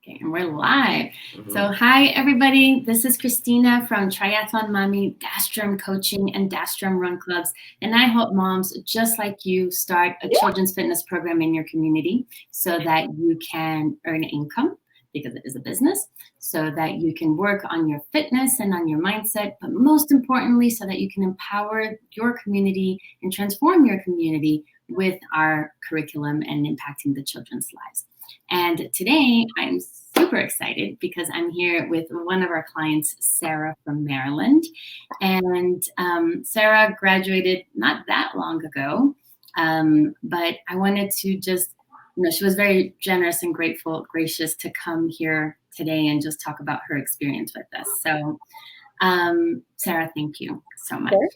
Okay, and we're live. So hi, everybody. This is Cristina from Triathlon Mommy, DashStrøm Coaching, and DashStrøm Run Clubs. And I help moms just like you start a children's fitness program in your community so that you can earn income, because it is a business, so that you can work on your fitness and on your mindset, but most importantly, so that you can empower your community and transform your community with our curriculum and impacting the children's lives. And today I'm super excited because I'm here with one of our clients, Sarah from Maryland. And Sarah graduated not that long ago, but I wanted to just, she was very generous and gracious to come here today and just talk about her experience with us. So Sarah, thank you so much. Sure.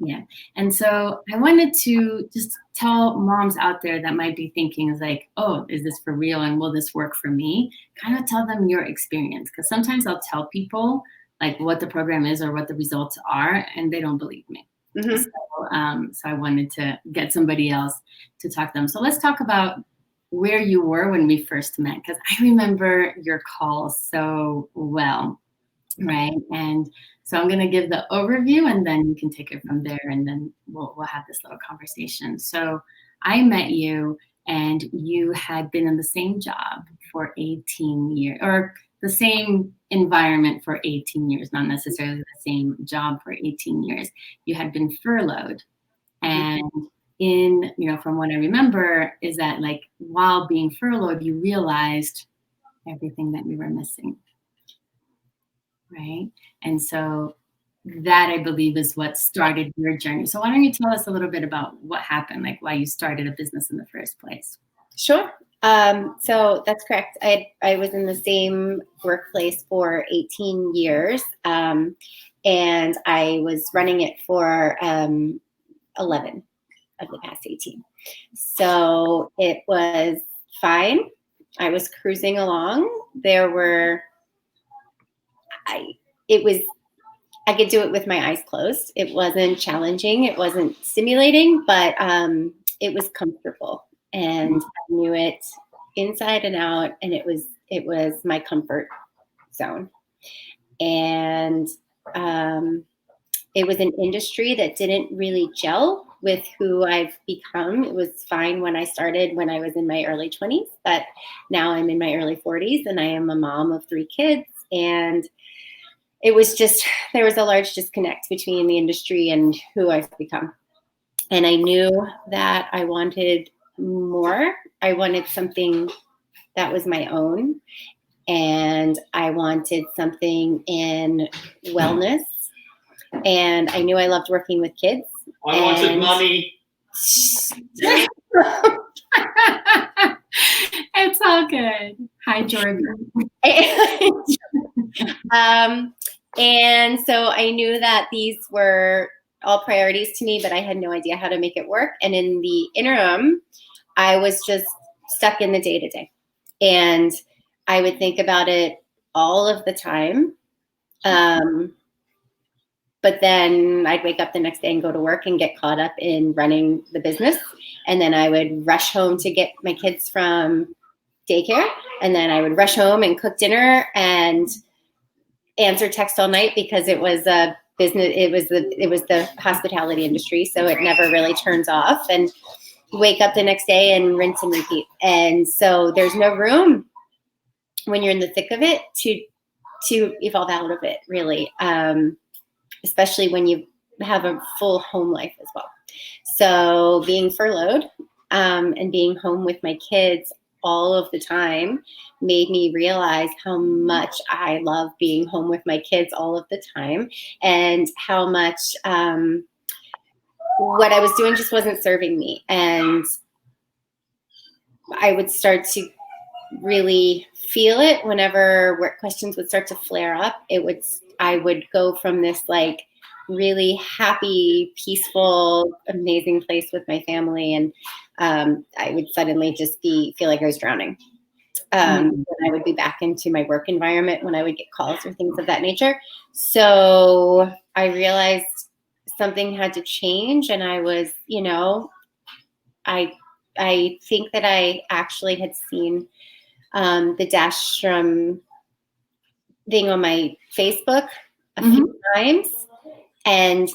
Yeah. And so I wanted to just tell moms out there that might be thinking like, oh, is this for real? And will this work for me? Kind of tell them your experience. Because sometimes I'll tell people like what the program is or what the results are, and they don't believe me. So I wanted to get somebody else to talk to them. So let's talk about where you were when we first met, because I remember your call so well, right? And so I'm going to give the overview, and then you can take it from there, and then we'll have this little conversation. So I met you, and you had been in the same job for 18 years, or the same environment for 18 years, not necessarily the same job for 18 years. You had been furloughed, and from what I remember is that like while being furloughed, you realized everything that you were missing. Right. And so that, I believe, is what started your journey. So why don't you tell us a little bit about what happened, like why you started a business in the first place? Sure. So that's correct. I was in the same workplace for 18 years, and I was running it for 11 of the past 18. So it was fine. I was cruising along. I could do it with my eyes closed. It wasn't challenging. It wasn't stimulating, but it was comfortable, and I knew it inside and out, and it was my comfort zone. And it was an industry that didn't really gel with who I've become. It was fine when I started when I was in my early 20s, but now I'm in my early 40s, and I am a mom of 3 kids, and it was just, there was a large disconnect between the industry and who I've become. And I knew that I wanted more. I wanted something that was my own. And I wanted something in wellness. And I knew I loved working with kids. I wanted money. It's all good. Hi, Jordan. And so I knew that these were all priorities to me, but I had no idea how to make it work. And in the interim, I was just stuck in the day-to-day. And I would think about it all of the time. But then I'd wake up the next day and go to work and get caught up in running the business. And then I would rush home to get my kids from daycare. And then I would rush home and cook dinner and answer text all night, because it was a business. It was the hospitality industry. So it never really turns off, and wake up the next day and rinse and repeat. And so there's no room when you're in the thick of it to evolve out of it, really. Especially when you have a full home life as well. So being furloughed and being home with my kids all of the time made me realize how much I love being home with my kids all of the time, and how much what I was doing just wasn't serving me. And I would start to really feel it whenever work questions would start to flare up. I would go from this like really happy, peaceful, amazing place with my family, and I would suddenly just feel like I was drowning. And I would be back into my work environment when I would get calls or things of that nature. So I realized something had to change, and I was, I think that I actually had seen the DashStrøm thing on my Facebook a few times and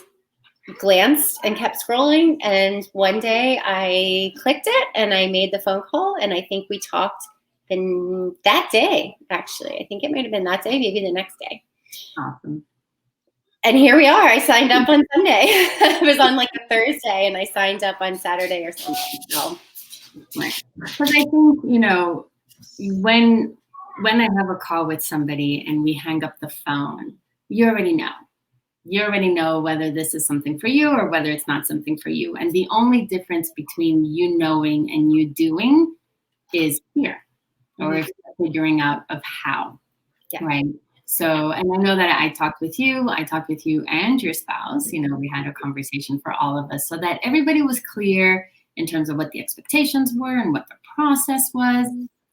glanced and kept scrolling. And one day I clicked it and I made the phone call. And I think we talked that day, actually. I think it might have been that day, maybe the next day. Awesome. And here we are. I signed up on Sunday. It was on like a Thursday and I signed up on Saturday or something. So. Right. Because I think, you know, when I have a call with somebody and we hang up the phone, you already know. You already know whether this is something for you or whether it's not something for you. And the only difference between you knowing and you doing is fear or figuring out of how, right? So, and I know that I talked with you and your spouse, you know, we had a conversation for all of us so that everybody was clear in terms of what the expectations were and what the process was.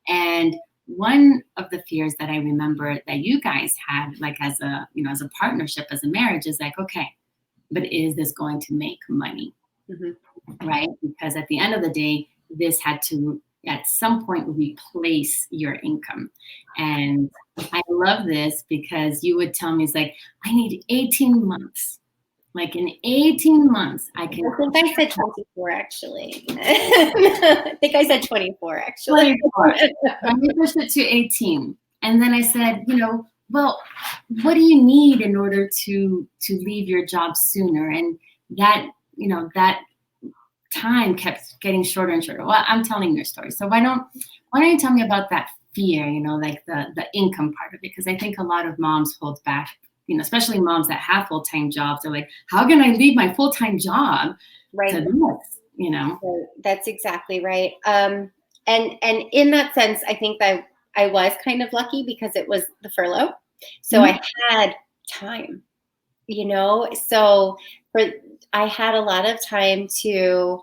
And one of the fears that I remember that you guys had, like as a, you know, as a partnership, as a marriage, is like, okay, but is this going to make money? Right? Because at the end of the day, this had to, at some point, replace your income. And I love this because you would tell me, it's like, I need 18 months. Like in 18 months, I can. I think I said 24, actually. I think I said 24, actually. 24. And we pushed it to 18. And then I said, you know, well, what do you need in order to leave your job sooner? And that, you know, that time kept getting shorter and shorter. Well, I'm telling your story. So why don't you tell me about that fear, you know, like the income part of it? Because I think a lot of moms hold back, you know, especially moms that have full-time jobs. They're like, how can I leave my full-time job to this, you know? That's exactly right. And in that sense, I think that I was kind of lucky because it was the furlough. So I had time, you know, so I had a lot of time to,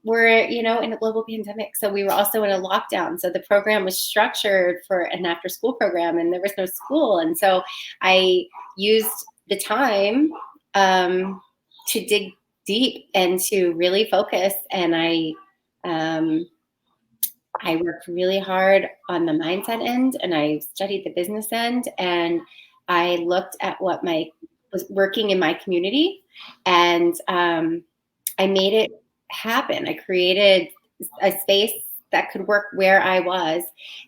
we're, you know, in a global pandemic. So we were also in a lockdown. So the program was structured for an after school program and there was no school. And so I used the time to dig deep and to really focus. And I worked really hard on the mindset end and I studied the business end and I looked at what was working in my community and I made it happen. I created a space that could work where I was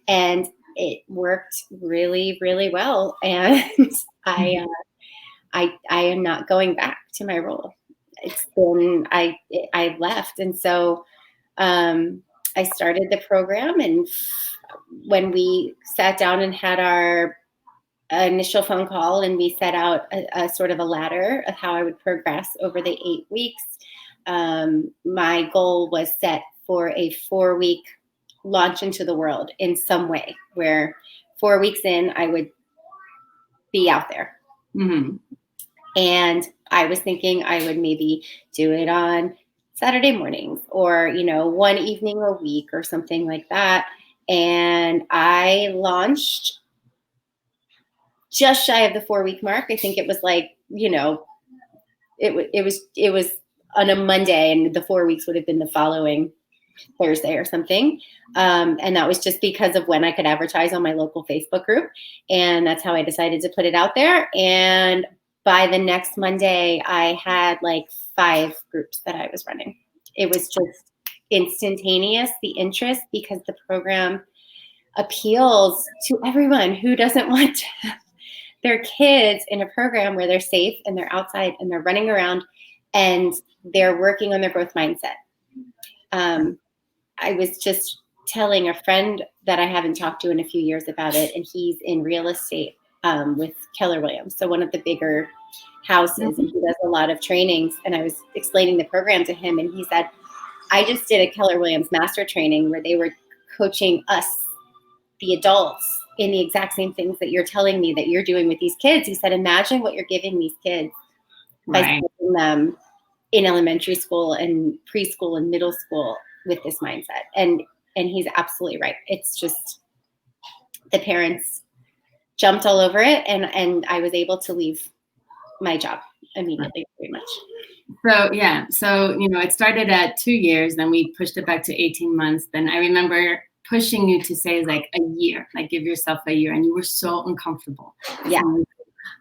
and it worked really, really well. And I am not going back to my role. It's been, I left. And so I started the program and when we sat down and had our initial phone call and we set out a sort of a ladder of how I would progress over the 8 weeks, my goal was set for a 4-week launch into the world in some way where 4 weeks in, I would be out there. And I was thinking I would maybe do it on Saturday mornings or, you know, one evening a week or something like that. And I launched just shy of the 4-week mark. I think it was like, you know, it was on a Monday and the 4 weeks would have been the following Thursday or something. And that was just because of when I could advertise on my local Facebook group. And that's how I decided to put it out there. And by the next Monday, I had like 5 groups that I was running. It was just instantaneous, the interest, because the program appeals to everyone who doesn't want to have their kids in a program where they're safe and they're outside and they're running around and they're working on their growth mindset. I was just telling a friend that I haven't talked to in a few years about it, and he's in real estate with Keller Williams, so one of the bigger houses, and he does a lot of trainings. And I was explaining the program to him, and he said, I just did a Keller Williams master training where they were coaching us, the adults, in the exact same things that you're telling me that you're doing with these kids. He said, imagine what you're giving these kids by putting them in elementary school and preschool and middle school with this mindset. And he's absolutely right. It's just the parents jumped all over it, and I was able to leave my job immediately, pretty much. So yeah, so you know, it started at 2 years, then we pushed it back to 18 months. Then I remember pushing you to say is like a year, like give yourself a year, and you were so uncomfortable. Yeah. So,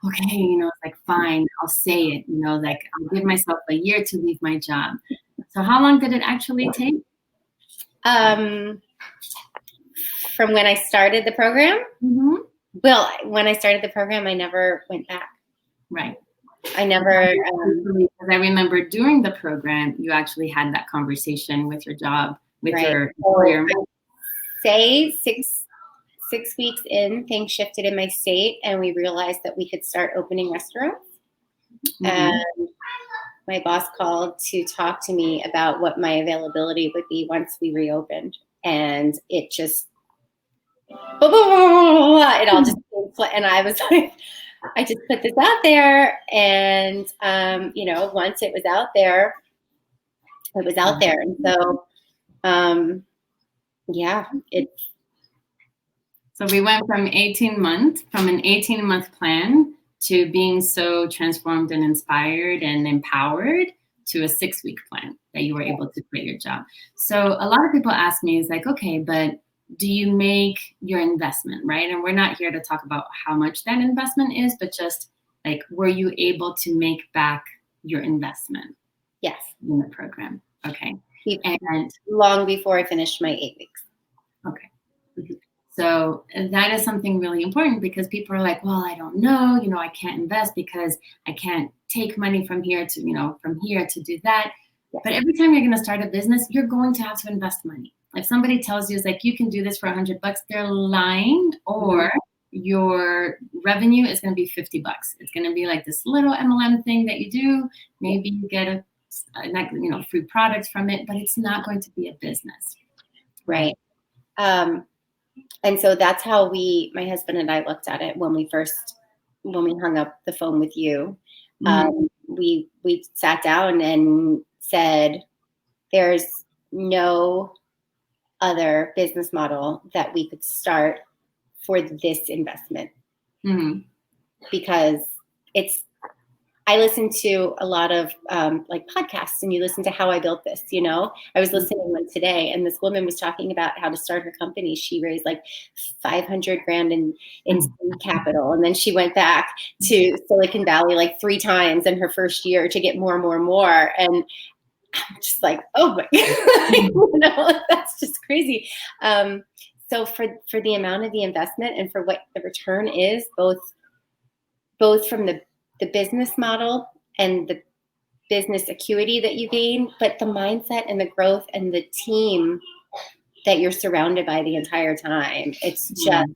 okay, it's like, fine, I'll say it, like I'll give myself a year to leave my job. So how long did it actually take? From when I started the program? Mm-hmm. Well, when I started the program, I never went back. Right. I never. Because I remember during the program, you actually had that conversation with your job, with your employer. Say 6 weeks in, things shifted in my state, and we realized that we could start opening restaurants. Mm-hmm. And my boss called to talk to me about what my availability would be once we reopened, and it just, it all just, and I was like, I just put this out there, and once it was out there, it was out there, and so, So we went from an 18-month plan to being so transformed and inspired and empowered to a 6-week plan that you were able to quit your job. So a lot of people ask me, is like, okay, but do you make your investment, right? And we're not here to talk about how much that investment is, but just like, were you able to make back your investment? Yes. In the program. Okay. And long before I finished my 8 weeks. Okay. Mm-hmm. So that is something really important, because people are like, well, I don't know, I can't invest because I can't take money from here to, from here to do that. Yes. But every time you're going to start a business, you're going to have to invest money. If somebody tells you, it's like, you can do this for $100, they're lying, or your revenue is going to be $50. It's going to be like this little MLM thing that you do. Maybe you get a free products from it, but it's not going to be a business. Right. And so that's how my husband and I looked at it when we hung up the phone with you. Mm-hmm. We sat down and said, there's no other business model that we could start for this investment. Mm-hmm. Because I listen to a lot of like podcasts, and you listen to How I Built This, I was listening to one today, and this woman was talking about how to start her company. She raised like $500,000 in seed capital. And then she went back to Silicon Valley like 3 times in her first year to get more and more and more. And I'm just like, oh my God, that's just crazy. So for the amount of the investment and for what the return is, both from the business model and the business acuity that you gain, but the mindset and the growth and the team that you're surrounded by the entire time, it's just,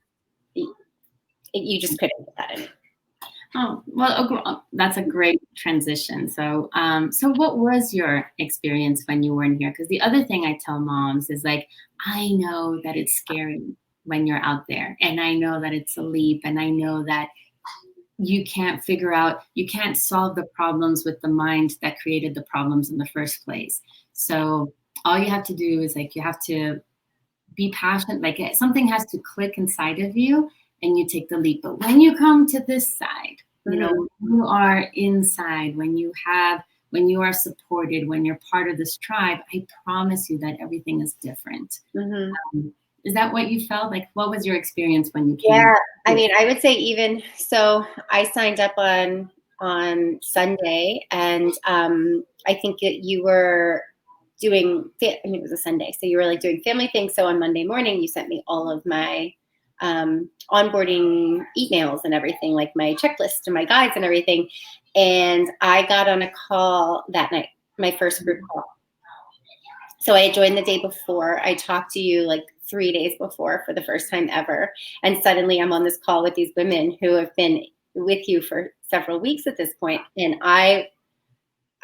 you just couldn't get that in. Oh, well, that's a great transition. So, so what was your experience when you were in here? Because the other thing I tell moms is like, I know that it's scary when you're out there, and I know that it's a leap, and I know that you can't solve the problems with the mind that created the problems in the first place. So all you have to do is like, you have to be passionate, like something has to click inside of you and you take the leap. But when you come to this side, when you are inside, when you are supported, when you're part of this tribe, I promise you that everything is different. Mm-hmm. Is that what you felt? Like, what was your experience when you came? Yeah, I mean, I would say even so, I signed up on Sunday, and I think that you were doing, it was a Sunday, so you were like doing family things. So on Monday morning, you sent me all of my onboarding emails and everything, like my checklist and my guides and everything. And I got on a call that night, my first group call. So I joined the day before. I talked to you like 3 days before for the first time ever. And suddenly I'm on this call with these women who have been with you for several weeks at this point. And I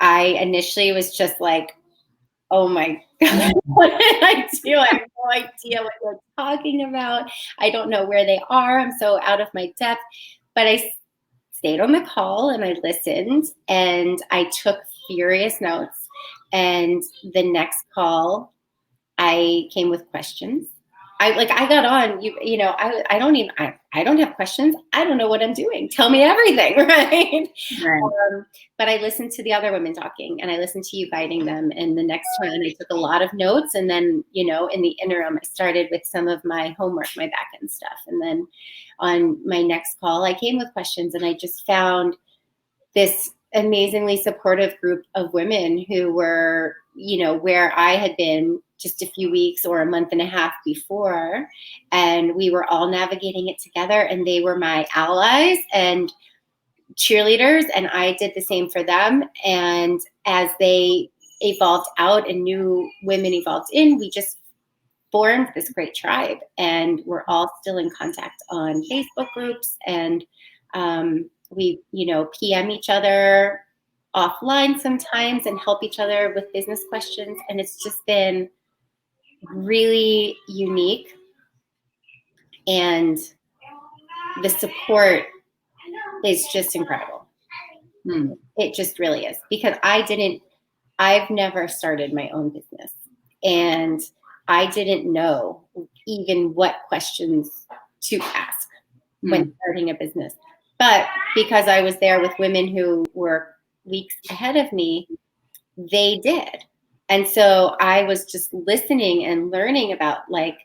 initially was just like, oh my God, what did I do? I have no idea what you're talking about. I don't know where they are. I'm so out of my depth. But I stayed on the call and I listened and I took furious notes. And the next call, I came with questions. I got on, I don't have questions. I don't know what I'm doing. Tell me everything. Right. But I listened to the other women talking, and I listened to you guiding them. And the next time I took a lot of notes. And then, in the interim, I started with some of my homework, my back end stuff. And then on my next call, I came with questions, and I just found this amazingly supportive group of women who were, where I had been just a few weeks or a month and a half before, and we were all navigating it together, and they were my allies and cheerleaders, and I did the same for them. And as they evolved out and new women evolved in, we just formed this great tribe, and we're all still in contact on Facebook groups, and we, PM each other offline sometimes and help each other with business questions. And it's just been really unique. And the support is just incredible. It just really is, because I've never started my own business, and I didn't know even what questions to ask when starting a business. But because I was there with women who were weeks ahead of me, they did. And so I was just listening and learning about like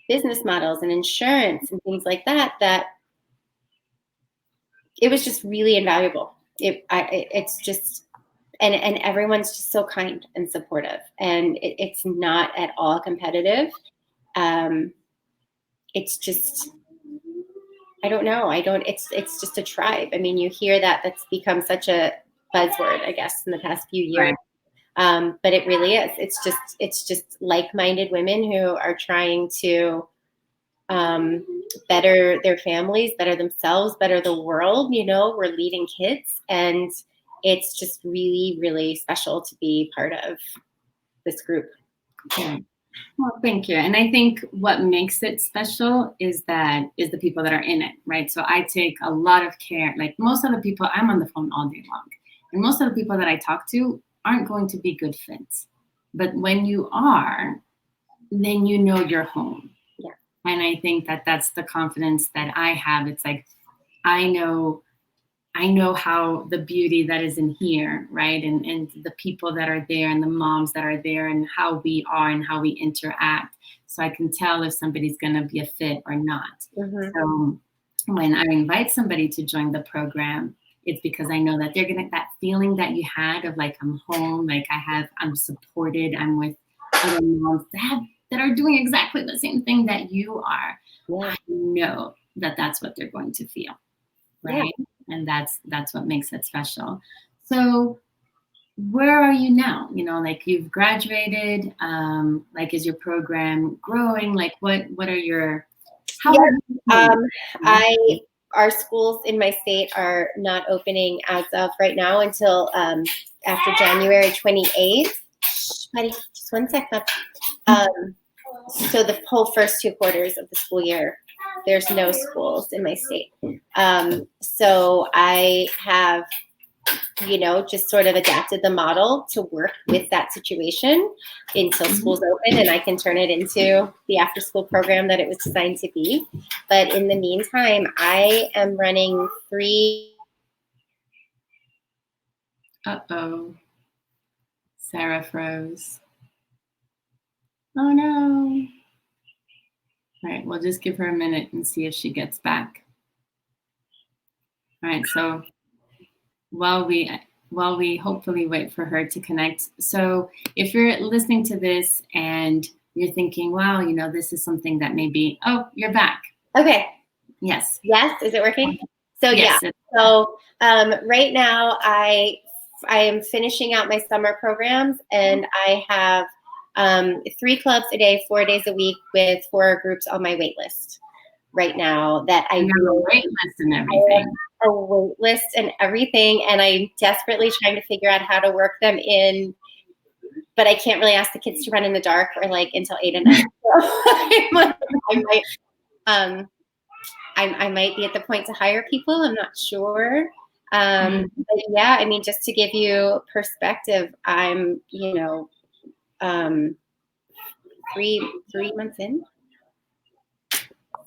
business models and insurance and things like that, that it was just really invaluable. It's just, and everyone's just so kind and supportive, and it's not at all competitive. It's just, I don't know. It's just a tribe. I mean, you hear that's become such a buzzword, I guess, in the past few years. Right. But it really is. It's just like-minded women who are trying to better their families, better themselves, better the world. We're leading kids, and it's just really, really special to be part of this group. Well, thank you. And I think what makes it special is the people that are in it, right? So I take a lot of care. Like most of the people, I'm on the phone all day long, and most of the people that I talk to aren't going to be good fits. But when you are, then you're home. Yeah. And I think that's the confidence that I have. It's like, I know how the beauty that is in here, right? And the people that are there and the moms that are there and how we are and how we interact. So I can tell if somebody's going to be a fit or not. So when I invite somebody to join the program, it's because I know that they're going to, that feeling that you had of like, I'm home, like I'm supported, I'm with other moms that are doing exactly the same thing that you are. Yeah. I know that's what they're going to feel, right? Yeah. And that's what makes it special. So where are you now? Like you've graduated, like is your program growing? Like what are your, our schools in my state are not opening as of right now until after January 28th. Buddy, just 1 second. So the whole first 2 quarters of the school year, there's no schools in my state. So I have, just sort of adapted the model to work with that situation until school's open, and I can turn it into the after school program that it was designed to be. But in the meantime, I am running 3. Uh-oh. Sarah froze. Oh no. All right, we'll just give her a minute and see if she gets back. All right, so while we hopefully wait for her to connect. So if you're listening to this and you're thinking, wow, this is something that maybe, oh, you're back. Okay. Yes. Yes, is it working? So yes, yeah. So right now I am finishing out my summer programs, and I have 3 clubs a day, 4 days a week with 4 groups on my wait list right now that I really, wait list and everything. A wait list and everything. And I'm desperately trying to figure out how to work them in, but I can't really ask the kids to run in the dark or like until 8 and 9. So I might be at the point to hire people. I'm not sure. But yeah, I mean, just to give you perspective, I'm, 3 months in.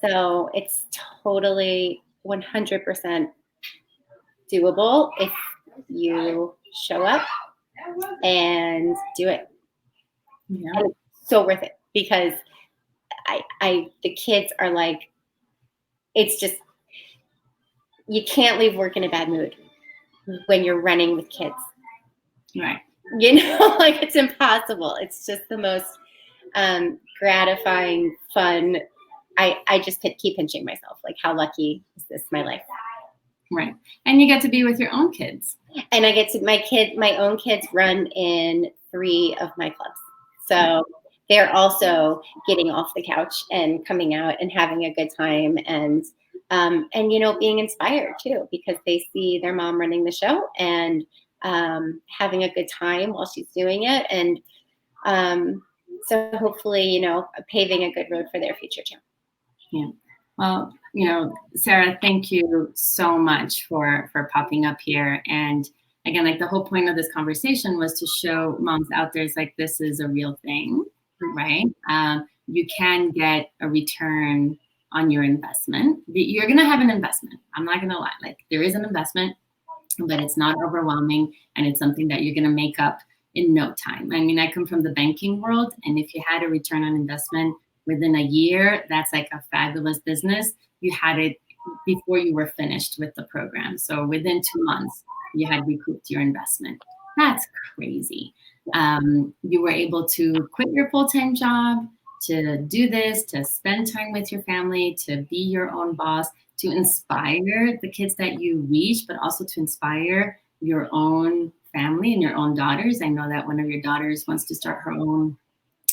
So it's totally 100% doable if you show up and do it. Yeah. And it's so worth it because the kids are like, it's just, you can't leave work in a bad mood when you're running with kids. Right. You know, like it's impossible. It's just the most gratifying, fun. I just keep pinching myself. Like, how lucky is this, my life? Right. And you get to be with your own kids. And I get to, my own kids run in 3 of my clubs. So they're also getting off the couch and coming out and having a good time and you know, being inspired too, because they see their mom running the show and having a good time while she's doing it. And so hopefully, you know, paving a good road for their future too. Yeah. Well, you know, Sarah, thank you so much for popping up here. And again, like the whole point of this conversation was to show moms out there, it's like, this is a real thing, right? You can get a return on your investment. You're going to have an investment. I'm not going to lie. Like, there is an investment, but it's not overwhelming. And it's something that you're going to make up in no time. I mean, I come from the banking world, and if you had a return on investment within a year, that's like a fabulous business. You had it before you were finished with the program. So within 2 months, you had recouped your investment. That's crazy. You were able to quit your full-time job, to do this, to spend time with your family, to be your own boss, to inspire the kids that you reach, but also to inspire your own family and your own daughters. I know that one of your daughters wants to start her own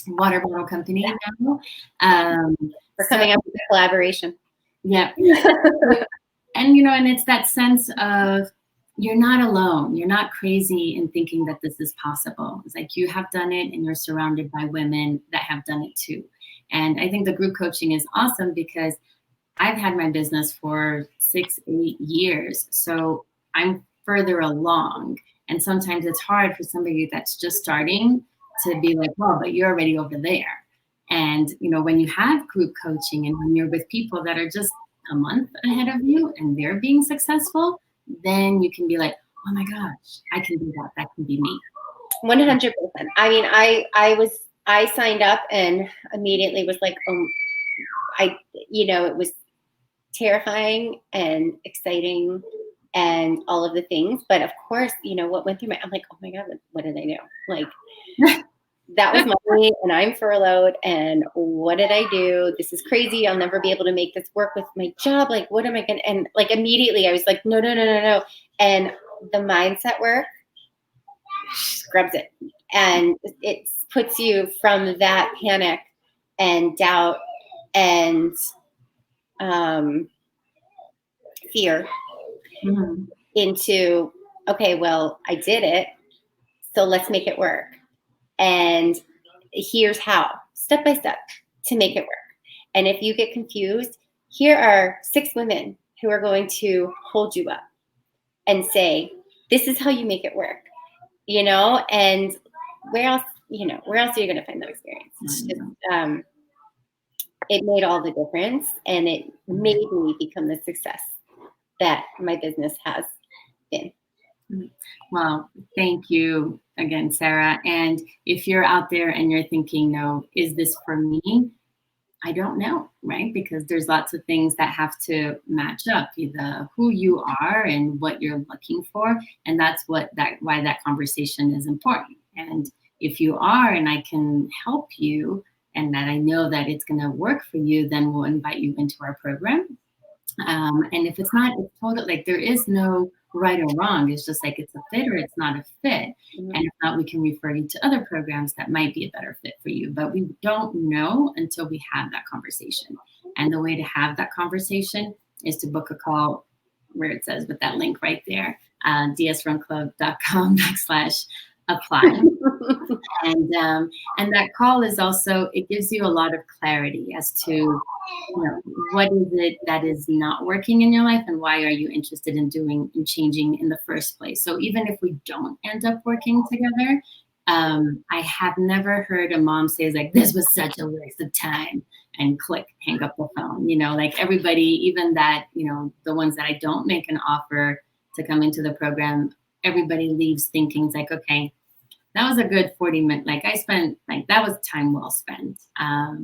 water bottle company now. We're coming up with a collaboration. Yeah. And, you know, and it's that sense of you're not alone. You're not crazy in thinking that this is possible. It's like you have done it and you're surrounded by women that have done it too. And I think the group coaching is awesome because I've had my business for 6-8 years. So I'm further along. And sometimes it's hard for somebody that's just starting to be like, well, but you're already over there. And, you know, when you have group coaching and when you're with people that are just a month ahead of you and they're being successful, then you can be like, oh my gosh, I can do that. That can be me. 100%. I mean, I signed up and immediately was like, you know, it was terrifying and exciting and all of the things. But of course, you know, what went through I'm like, oh my God, what did I do? Like, that was money and I'm furloughed. And what did I do? This is crazy. I'll never be able to make this work with my job. Like, what am I going to, and like immediately I was like, no. And the mindset work scrubs it. And it puts you from that panic and doubt and fear into, okay, well, I did it. So let's make it work. And here's how, step by step, to make it work. And if you get confused, here are 6 women who are going to hold you up and say, this is how you make it work, you know, and where else are you going to find that experience? It's just, it made all the difference, and it made me become the success that my business has been. Well, thank you again, Sarah. And if you're out there and you're thinking, no, is this for me? I don't know, right? Because there's lots of things that have to match up, either who you are and what you're looking for. And that's why that conversation is important. And if you are, and I can help you, and that I know that it's going to work for you, then we'll invite you into our program. And if it's not, it's totally, like, there is no right or wrong. It's just like, it's a fit or it's not a fit. And if not, we can refer you to other programs that might be a better fit for you. But we don't know until we have that conversation. And the way to have that conversation is to book a call where it says with that link right there, dsrunclub.com/apply. And that call is also, it gives you a lot of clarity as to, what is it that is not working in your life and why are you interested in doing and changing in the first place. So even if we don't end up working together, I have never heard a mom say, like, this was such a waste of time. and click, hang up the phone. You know, like everybody, even that, you know, the ones that I don't make an offer to come into the program, everybody leaves thinking it's like, okay, that was a good 40 minutes. Like I spent, like that was time well spent.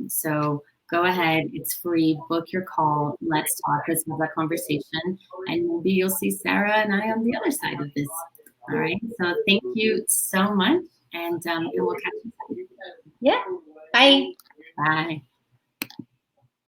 So go ahead, it's free, book your call, let's talk, let's have that conversation, and maybe you'll see Sarah and I on the other side of this. All right, so thank you so much, and we'll catch you soon. Yeah, bye. Bye.